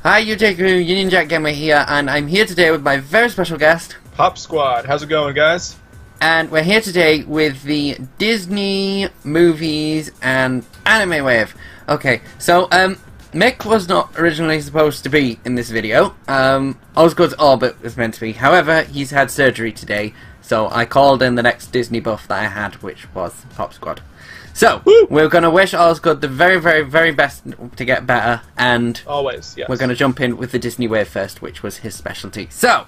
Hi, YouTube, Union Jack Gamer here, and I'm here today with my very special guest, Pop Squad. How's it going, guys? And we're here today with the Disney movies and anime wave. Okay, so Mick was not originally supposed to be in this video. Osgood's Orbit was meant to be. However, he's had surgery today, so I called in the next Disney buff that I had, which was Pop Squad. So, we're going to wish Osgood the very, very, very best to get better, and always, yes. We're going to jump in with the Disney wave first, which was his specialty. So,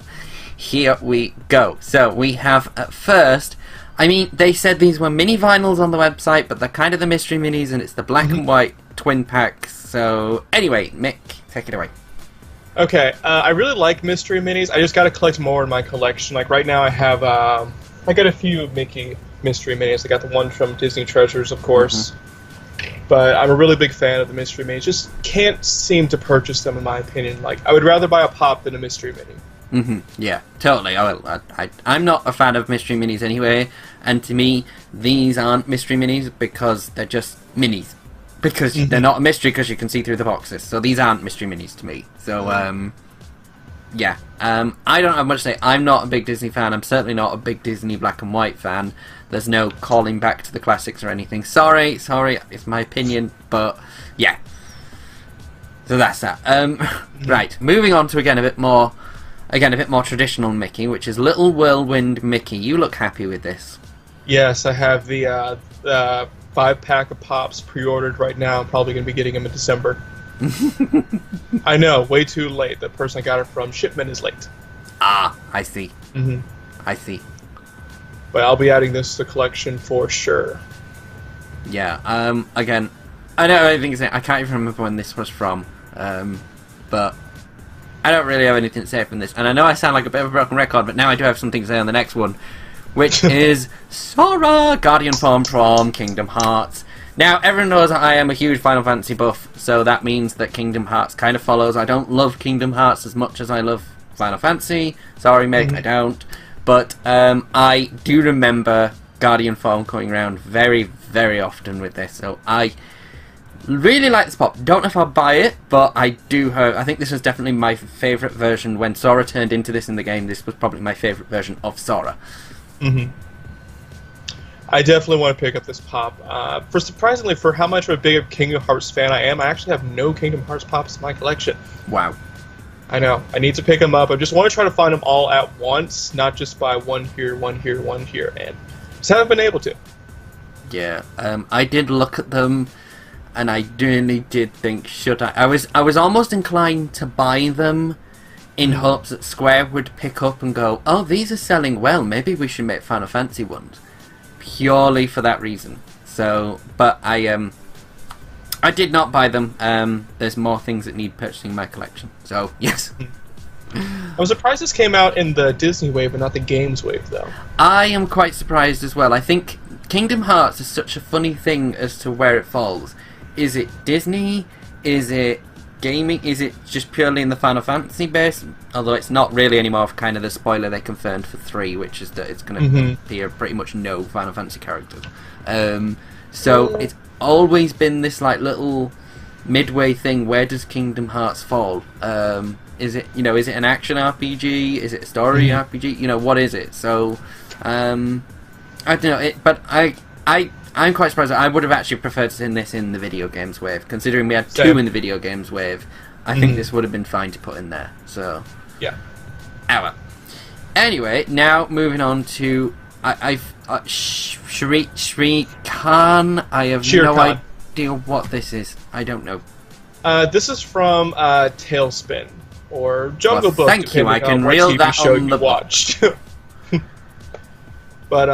here we go. So, we have at first, I mean, they said these were mini vinyls on the website, but they're kind of the mystery minis, and it's the black and white twin packs. So, anyway, Mick, take it away. Okay, I really like mystery minis. I just got to collect more in my collection. Like, right now I have, I got a few Mickey mystery minis. I got the one from Disney Treasures, of course. But I'm a really big fan of the mystery minis. Just can't seem to purchase them, in my opinion. Like, I would rather buy a pop than a mystery mini. Yeah, totally. I'm not a fan of mystery minis anyway, and to me, these aren't mystery minis because they're just minis. Because they're not a mystery because you can see through the boxes. So these aren't mystery minis to me. So, yeah. I don't have much to say. I'm not a big Disney fan. I'm certainly not a big Disney black and white fan. There's no calling back to the classics or anything. Sorry, it's my opinion, but yeah. So that's that. Right, moving on to a bit more traditional Mickey, which is Little Whirlwind Mickey. You look happy with this. Yes, I have the 5-pack of Pops pre-ordered right now. I'm probably going to be getting them in December. I know, way too late. The person I got it from, shipment is late. Ah, I see. I see. But I'll be adding this to the collection for sure. Yeah, again, I don't have anything to say. I can't even remember when this was from, but I don't really have anything to say from this. And I know I sound like a bit of a broken record, but now I do have something to say on the next one, which is Sora, Guardian form from Kingdom Hearts. Now, everyone knows that I am a huge Final Fantasy buff, so that means that Kingdom Hearts kind of follows. I don't love Kingdom Hearts as much as I love Final Fantasy. Sorry, Mick, I don't. But I do remember Guardian form coming around very, very often with this, so I really like this pop. Don't know if I'll buy it, but I do have. I think this was definitely my favourite version. When Sora turned into this in the game, this was probably my favourite version of Sora. I definitely want to pick up this pop. Surprisingly, for how much of a big Kingdom Hearts fan I am, I actually have no Kingdom Hearts pops in my collection. Wow. I know. I need to pick them up. I just want to try to find them all at once, not just buy one here, one here, one here, and just haven't been able to. Yeah, I did look at them, and I really did think, should I? I was almost inclined to buy them in hopes that Square would pick up and go, oh, these are selling well, maybe we should make Final Fantasy ones. Purely for that reason. So, but I did not buy them. There's more things that need purchasing in my collection. So, yes. I'm surprised this came out in the Disney wave and not the games wave, though. I am quite surprised as well. I think Kingdom Hearts is such a funny thing as to where it falls. Is it Disney? Is it gaming? Is it just purely in the Final Fantasy base? Although it's not really anymore for kind of the spoiler they confirmed for 3, which is that it's going to appear pretty much no Final Fantasy characters. So it's always been this like little midway thing. Where does Kingdom Hearts fall? Is it is it an action RPG? Is it a story RPG? What is it? So I don't know. But I'm quite surprised. I would have actually preferred to see this in the video games wave, considering we had 2 in the video games wave. I think this would have been fine to put in there. So yeah. Anyway, now moving on to Shri Khan. I have no idea what this is. I don't know. This is from Tailspin or Jungle Book. Thank you. I can reel that show on the watched. But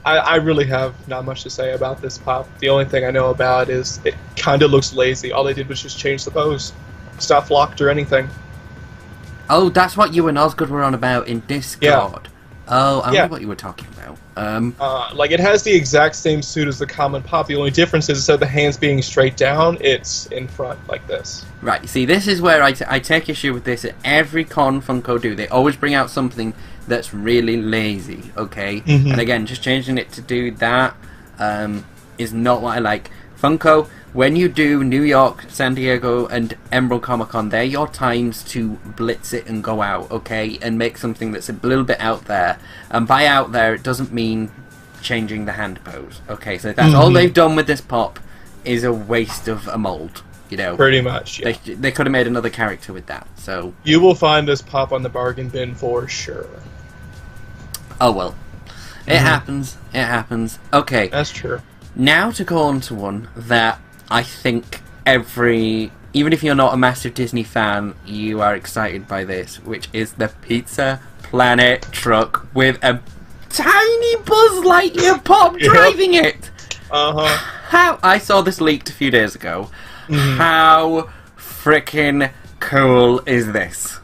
I really have not much to say about this pop. The only thing I know about is it kind of looks lazy. All they did was just change the pose. It's not locked or anything. Oh, that's what you and Osgood were on about in Discord. Yeah. Oh, I know what you were talking about. Like, it has the exact same suit as the common pop. The only difference is instead of the hands being straight down, it's in front like this. Right, see, this is where I take issue with this at every con Funko do. They always bring out something that's really lazy, okay? And again, just changing it to do that is not what I like. Funko, when you do New York, San Diego, and Emerald Comic Con, they're your times to blitz it and go out, okay, and make something that's a little bit out there. And by out there, it doesn't mean changing the hand pose, okay? So that's all they've done with this pop is a waste of a mold, you know. Pretty much, yeah. They could have made another character with that, so... You will find this pop on the bargain bin for sure. Oh, well. It happens. It happens. Okay. That's true. Now to go on to one that I think even if you're not a massive Disney fan, you are excited by this, which is the Pizza Planet truck with a tiny Buzz Lightyear pop driving it. How I saw this leaked a few days ago. How freaking cool is this?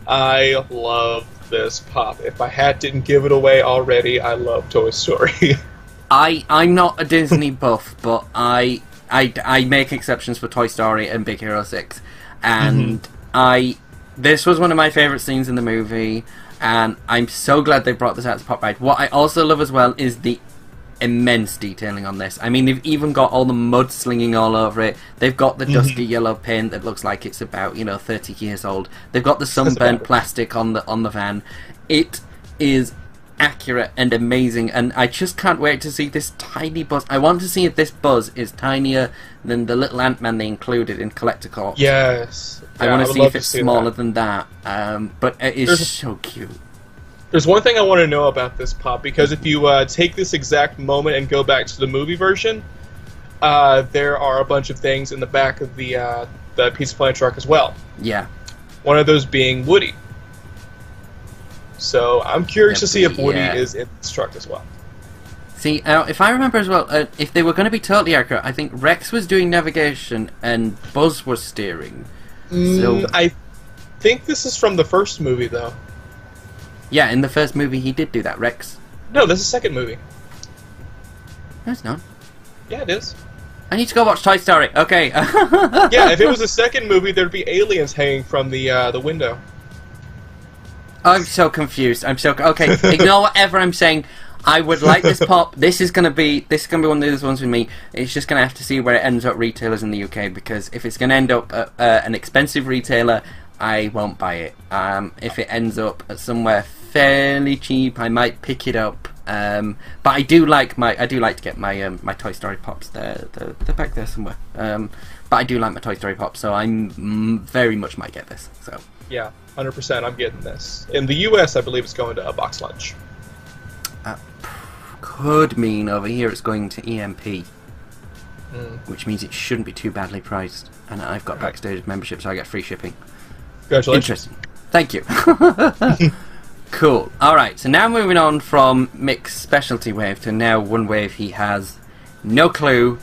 I love this pop. If I didn't give it away already, I love Toy Story. I'm not a Disney buff, but I make exceptions for Toy Story and Big Hero 6, and this was one of my favourite scenes in the movie, and I'm so glad they brought this out as Pop Ride. What I also love as well is the immense detailing on this. I mean, they've even got all the mud slinging all over it. They've got the dusty yellow paint that looks like it's about 30 years old. They've got the sunburnt plastic on the van. It is accurate and amazing, and I just can't wait to see this tiny Buzz. I want to see if this Buzz is tinier than the little Ant-Man they included in Collector Corps. Yes. I want to see if it's smaller than that. But it is so cute. There's one thing I want to know about this pop, because if you take this exact moment and go back to the movie version, there are a bunch of things in the back of the Pizza Planet truck as well. Yeah. One of those being Woody. So I'm curious to see if Woody is in this truck as well. See, if I remember as well, if they were going to be totally accurate, I think Rex was doing navigation and Buzz was steering. So I think this is from the first movie, though. Yeah, in the first movie he did do that, Rex. No, this is the second movie. No, it's not. Yeah, it is. I need to go watch Toy Story. Okay. Yeah, if it was the second movie, there'd be aliens hanging from the window. I'm so confused. Okay. Ignore whatever I'm saying. I would like this pop. This is gonna be one of those ones with me. It's just gonna have to see where it ends up retailers in the UK, because if it's gonna end up at an expensive retailer, I won't buy it. If it ends up at somewhere fairly cheap, I might pick it up. But I do like to get my my Toy Story pops. They're back there somewhere. But I do like my Toy Story pops, so I'm very much might get this. So yeah, 100%. I'm getting this. In the US, I believe it's going to a box lunch. Could mean over here it's going to EMP, which means it shouldn't be too badly priced. And I've got backstage membership, so I get free shipping. Congratulations. Interesting. Thank you. Cool. Alright, so now moving on from Mick's specialty wave to now one wave he has no clue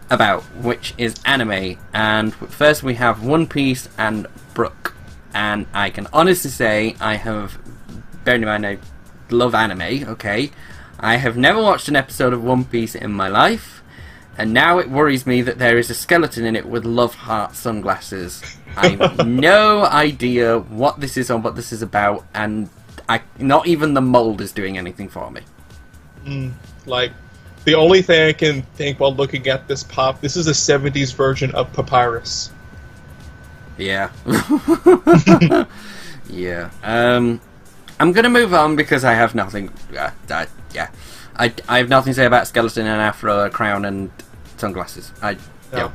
about, which is anime. And first we have One Piece and Brooke. And I can honestly say bearing in mind I love anime, okay? I have never watched an episode of One Piece in my life, and now it worries me that there is a skeleton in it with love heart sunglasses. I have no idea what this is or what this is about, and not even the mold is doing anything for me. Like, the only thing I can think while looking at this pop, this is a 70s version of Papyrus. Yeah. Yeah. I'm gonna move on because I have nothing. I have nothing to say about skeleton and afro, a crown, and sunglasses. No,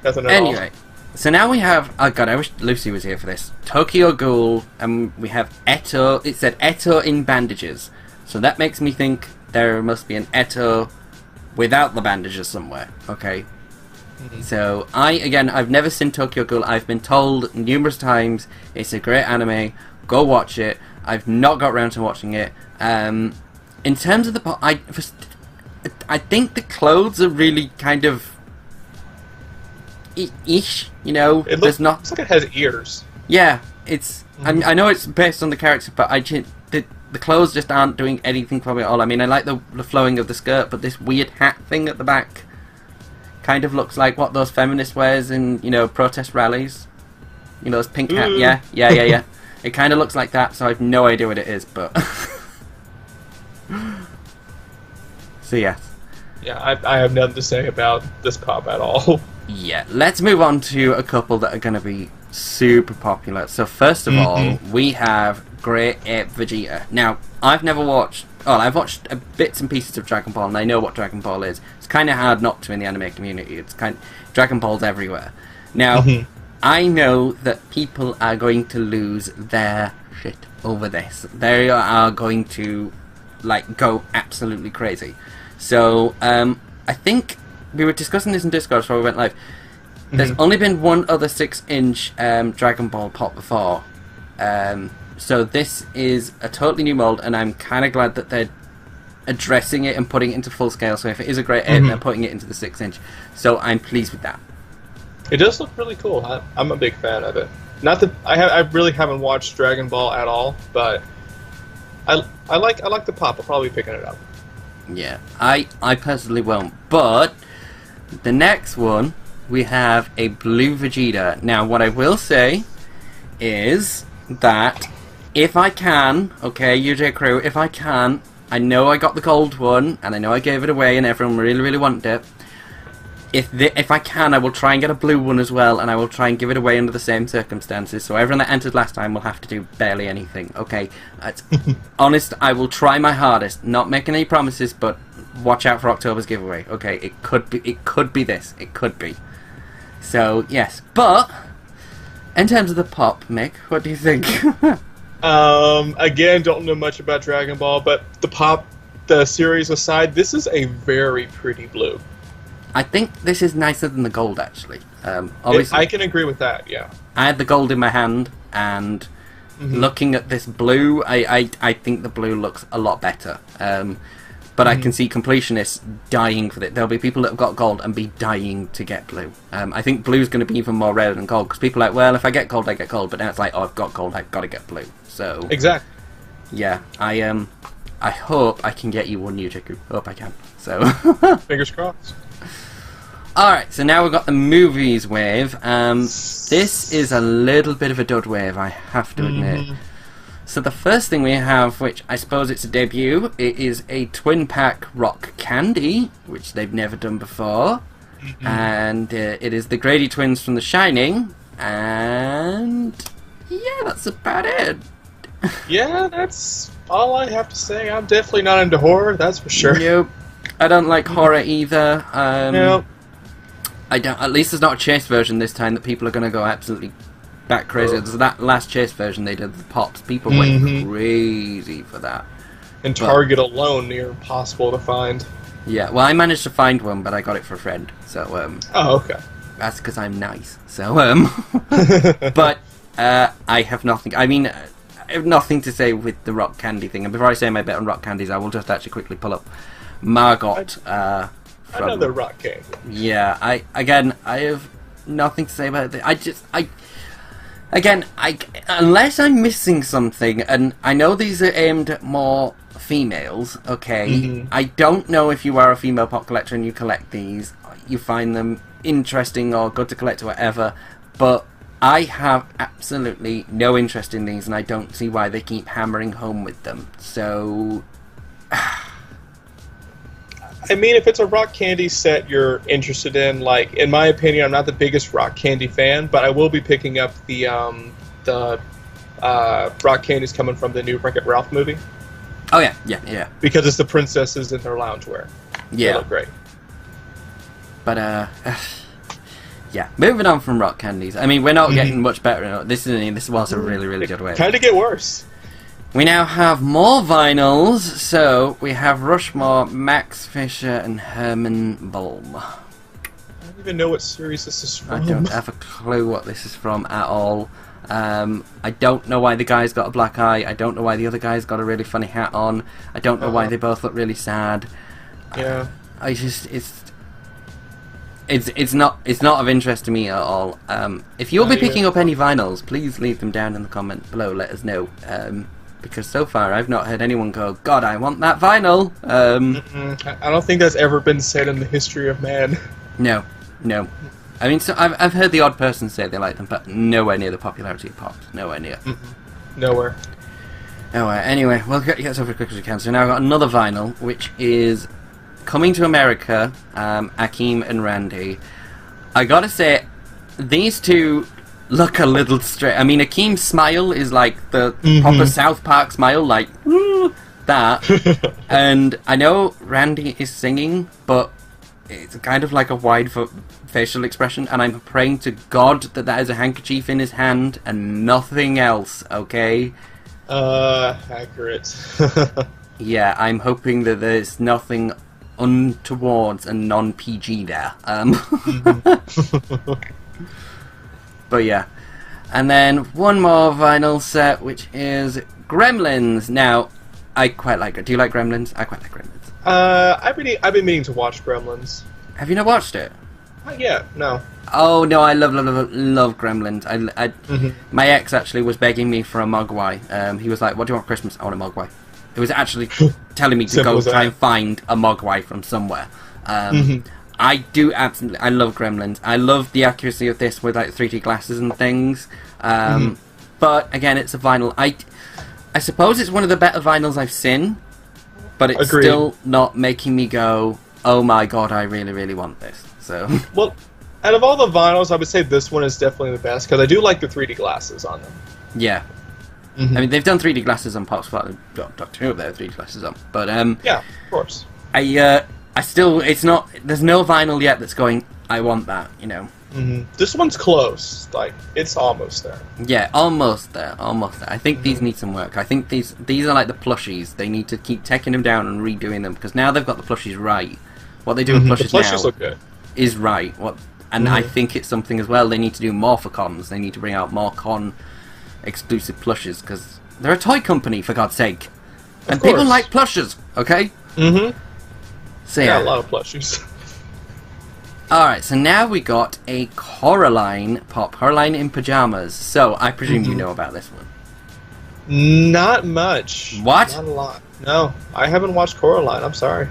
nothing at all. Anyway, so now we have. Oh god, I wish Lucy was here for this. Tokyo Ghoul, and we have Eto. It said Eto in bandages, so that makes me think there must be an Eto without the bandages somewhere. Okay. So I've never seen Tokyo Ghoul. I've been told numerous times it's a great anime. Go watch it. I've not got around to watching it. In terms of the I think the clothes are really kind of ish. You know, it looks like it has ears. Yeah, it's. I know it's based on the character, but the clothes just aren't doing anything for me at all. I mean, I like the flowing of the skirt, but this weird hat thing at the back kind of looks like what those feminists wears in, protest rallies. Those pink hat. Yeah. It kind of looks like that, so I have no idea what it is, but... So, yes. Yeah, I have nothing to say about this pop at all. Yeah, let's move on to a couple that are going to be super popular. So first of all, we have Great Ape Vegeta. Now, I've never watched... Well, I've watched bits and pieces of Dragon Ball, and I know what Dragon Ball is. It's kind of hard not to in the anime community. It's Dragon Ball's everywhere. Now, I know that people are going to lose their shit over this. They are going to, like, go absolutely crazy. So, I think we were discussing this in Discord before we went live. There's only been one other 6-inch Dragon Ball pop before. So this is a totally new mold, and I'm kind of glad that they're addressing it and putting it into full scale. So if it is a Great Ape, they're putting it into the 6-inch. So I'm pleased with that. It does look really cool. I'm a big fan of it. Not that I really haven't watched Dragon Ball at all, but I like the pop. I'll probably be picking it up. Yeah, I personally won't. But the next one, we have a blue Vegeta. Now, what I will say is that if I can, okay, UJ Crew, if I can, I know I got the gold one, and I know I gave it away, and everyone really, really wanted it. If I can, I will try and get a blue one as well, and I will try and give it away under the same circumstances. So everyone that entered last time will have to do barely anything. Okay, honest, I will try my hardest. Not making any promises, but watch out for October's giveaway. Okay, it could be this. It could be. So yes, but in terms of the pop, Mick, what do you think? Again, don't know much about Dragon Ball, but the series aside, this is a very pretty blue. I think this is nicer than the gold, actually. Obviously, I can agree with that, yeah. I had the gold in my hand, and looking at this blue, I think the blue looks a lot better. But I can see completionists dying for it. There'll be people that have got gold and be dying to get blue. I think blue's going to be even more rare than gold, because people are like, well, if I get gold, I get gold. But now it's like, oh, I've got gold, I've got to get blue. So exactly. Yeah, I hope I can get you one new Jiku. Hope I can. So fingers crossed. Alright, so now we've got the movies wave. This is a little bit of a dud wave, I have to admit. So the first thing we have, which I suppose it's a debut, it is a twin pack Rock Candy, which they've never done before. And it is the Grady twins from The Shining. And yeah, that's about it. Yeah, that's all I have to say. I'm definitely not into horror, that's for sure. Nope. I don't like horror either. Nope. I don't. At least there's not a chase version this time that people are going to go absolutely back crazy. There's that last chase version they did, the pops. People went crazy for that. And Target alone, near impossible to find. Yeah, well, I managed to find one, but I got it for a friend. So, oh, okay. That's because I'm nice. So, but I have nothing. I mean, I have nothing to say with the Rock Candy thing. And before I say my bet on Rock Candies, I will just actually quickly pull up Margot. Another Rock Candy. Yeah, I have nothing to say about it. Unless I'm missing something, and I know these are aimed at more females, okay, I don't know if you are a female pop collector and you collect these, you find them interesting or good to collect or whatever, but I have absolutely no interest in these, and I don't see why they keep hammering home with them, so... I mean, if it's a Rock Candy set you're interested in, like, in my opinion, I'm not the biggest Rock Candy fan, but I will be picking up the Rock Candies coming from the new Wreck-It Ralph movie. Oh, yeah. Because it's the princesses in their loungewear. Yeah. They look great. But, yeah, moving on from Rock Candies. I mean, we're not getting much better. This was a really, really good way. Kind of get worse. We now have more vinyls, so we have Rushmore, Max Fisher, and Herman Bulm. I don't even know what series this is from. I don't have a clue what this is from at all. I don't know why the guy's got a black eye. I don't know why the other guy's got a really funny hat on. I don't know why they both look really sad. Yeah. It's not of interest to me at all. If you'll be picking up any vinyls, please leave them down in the comments below. Let us know. Because so far I've not heard anyone go, God, I want that vinyl. I don't think that's ever been said in the history of man. No. I mean, so I've heard the odd person say they like them, but nowhere near the popularity of Pops. Nowhere near. Nowhere. Anyway, we'll get this over as quick as we can. So now I've got another vinyl, which is coming to America, Hakeem and Randy. I gotta say, these two look a little straight. I mean, Hakeem's smile is like the proper South Park smile, like, woo, that. And I know Randy is singing, but it's kind of like a wide facial expression, and I'm praying to God that that is a handkerchief in his hand and nothing else, okay? Accurate. Yeah, I'm hoping that there's nothing untowards and non-PG there. But yeah. And then one more vinyl set, which is Gremlins. Now, I quite like it. Do you like Gremlins? I quite like Gremlins. I've been meaning to watch Gremlins. Have you not watched it? Not yet, no. Oh no, I love Gremlins. My ex actually was begging me for a Mogwai. He was like, "What do you want for Christmas?" I want a Mogwai. It was actually telling me to go try and find a Mogwai from somewhere. I do absolutely. I love Gremlins. I love the accuracy of this with like 3D glasses and things. But again, it's a vinyl. I suppose it's one of the better vinyls I've seen, but it's still not making me go, "Oh my god, I really, really want this." So well, out of all the vinyls, I would say this one is definitely the best because I do like the 3D glasses on them. Yeah. I mean, they've done 3D glasses on Pops Doctor Who. They have 3D glasses on, but yeah, of course. I still, it's not. There's no vinyl yet that's going, "I want that," you know. This one's close. Like, it's almost there. Yeah, almost there, almost there. I think these need some work. I think these are like the plushies. They need to keep taking them down and redoing them because now they've got the plushies right. What they do with plushies, the plushies look good. Is right. And I think it's something as well. They need to do more for cons. They need to bring out more con exclusive plushes because they're a toy company, for God's sake, and people like plushes. Okay. So yeah, a lot of plushies. Alright, so now we got a Coraline pop. Coraline in pajamas. So, I presume you know about this one. Not much. What? Not a lot. No, I haven't watched Coraline. I'm sorry.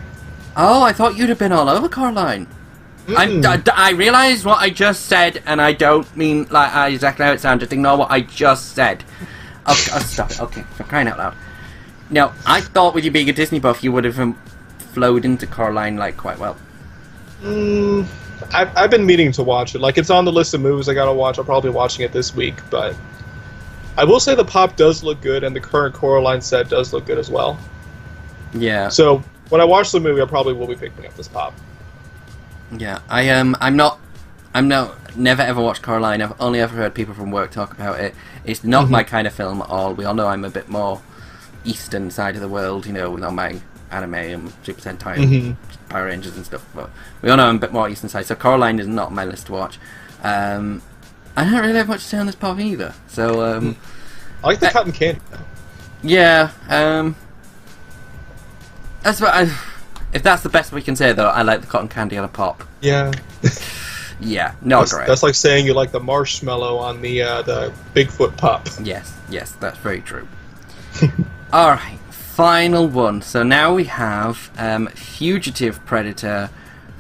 Oh, I thought you'd have been all over Coraline. I realised what I just said, and I don't mean like exactly how it sounded. Ignore what I just said. Okay, oh, stop it. Okay, for crying out loud. Now, I thought with you being a Disney buff, you would have flowed into Coraline like quite well. I've been meaning to watch it. Like, it's on the list of movies I gotta watch. I'm probably watching it this week, but I will say the pop does look good, and the current Coraline set does look good as well. Yeah. So when I watch the movie, I probably will be picking up this pop. Yeah, never ever watched Coraline. I've only ever heard people from work talk about it. It's not my kind of film at all. We all know I'm a bit more eastern side of the world, you know, with all my anime and Super Sentai and Power Rangers and stuff. But we all know I'm a bit more eastern side, so Coraline is not on my list to watch. I don't really have much to say on this pop either. So I like the cotton candy though. Yeah, that's what if that's the best we can say, though, I like the cotton candy on a pop. Yeah. Yeah, not great. That's like saying you like the marshmallow on the Bigfoot pop. Yes, that's very true. Alright, final one. So now we have Fugitive Predator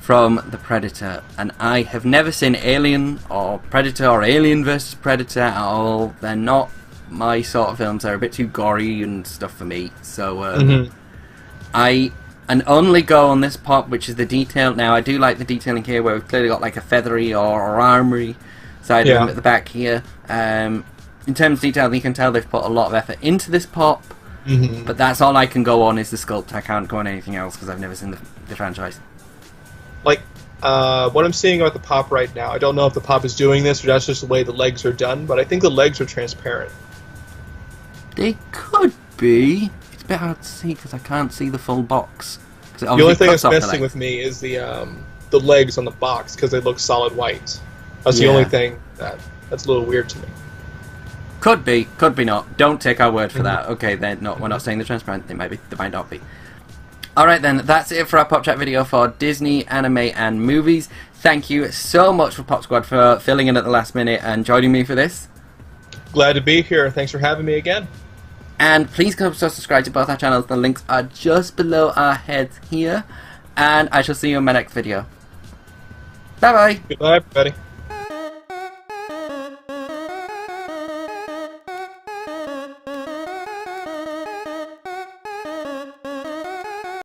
from The Predator. And I have never seen Alien or Predator or Alien vs. Predator at all. They're not my sort of films. They're a bit too gory and stuff for me. So and only go on this pop, which is the detail. Now, I do like the detailing here, where we've clearly got like a feathery or armory side of them at the back here. In terms of detail, you can tell they've put a lot of effort into this pop, but that's all I can go on is the sculpt. I can't go on anything else because I've never seen the franchise. Like, what I'm seeing about the pop right now, I don't know if the pop is doing this or that's just the way the legs are done, but I think the legs are transparent. They could be. It's a bit hard to see because I can't see the full box. The only thing that's messing with me is the legs on the box because they look solid white. That's the only thing that's a little weird to me. Could be not. Don't take our word for that. Okay, then we're not saying they're transparent. They might not be. Alright then, that's it for our Pop Chat video for Disney, anime and movies. Thank you so much for Pop Squad for filling in at the last minute and joining me for this. Glad to be here. Thanks for having me again. And please consider subscribe to both our channels. The links are just below our heads here. And I shall see you in my next video. Bye bye. Goodbye, everybody.